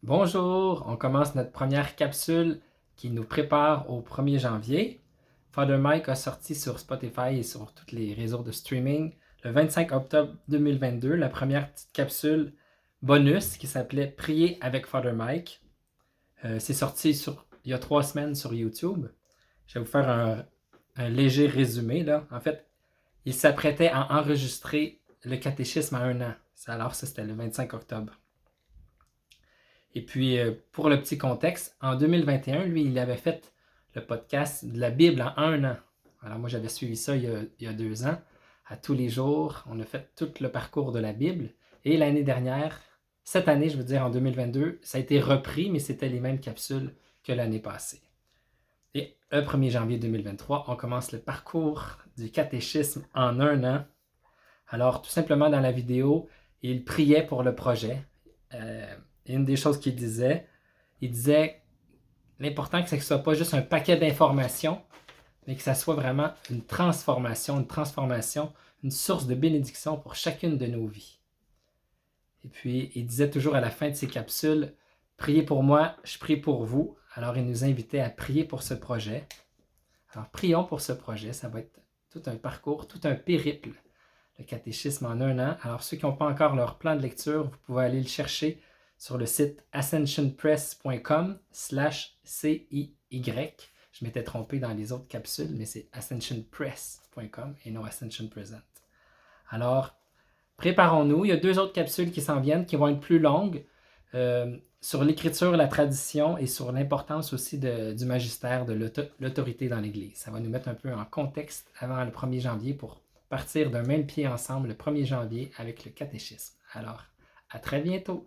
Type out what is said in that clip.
Bonjour, on commence notre première capsule qui nous prépare au 1er janvier. Father Mike a sorti sur Spotify et sur tous les réseaux de streaming le 25 octobre 2022 la première petite capsule bonus qui s'appelait Prier avec Father Mike. C'est sorti il y a 3 semaines sur YouTube. Je vais vous faire un léger résumé. Là. En fait, il s'apprêtait à enregistrer le catéchisme à 1 an. Alors ça, c'était le 25 octobre. Et puis, pour le petit contexte, en 2021, lui, il avait fait le podcast de la Bible en 1 an. Alors moi, j'avais suivi ça il y a 2 ans. À tous les jours, on a fait tout le parcours de la Bible. Et l'année dernière, cette année, je veux dire en 2022, ça a été repris, mais c'était les mêmes capsules que l'année passée. Et le 1er janvier 2023, on commence le parcours du catéchisme en 1 an. Alors, tout simplement dans la vidéo, il priait pour le projet. Et une des choses qu'il disait, l'important c'est que ce ne soit pas juste un paquet d'informations, mais que ça soit vraiment une transformation, une source de bénédiction pour chacune de nos vies. Et puis, il disait toujours à la fin de ses capsules, priez pour moi, je prie pour vous. Alors, il nous invitait à prier pour ce projet. Alors, prions pour ce projet. Ça va être tout un parcours, tout un périple, le catéchisme en 1 an. Alors, ceux qui n'ont pas encore leur plan de lecture, vous pouvez aller le chercher sur le site ascensionpress.com/CIY. Je m'étais trompé dans les autres capsules, mais c'est ascensionpress.com et non Ascension Present. Alors, préparons-nous. Il y a 2 autres capsules qui s'en viennent, qui vont être plus longues, sur l'écriture, la tradition et sur l'importance aussi du magistère, de l'autorité dans l'Église. Ça va nous mettre un peu en contexte avant le 1er janvier pour partir d'un même pied ensemble le 1er janvier avec le catéchisme. Alors, à très bientôt!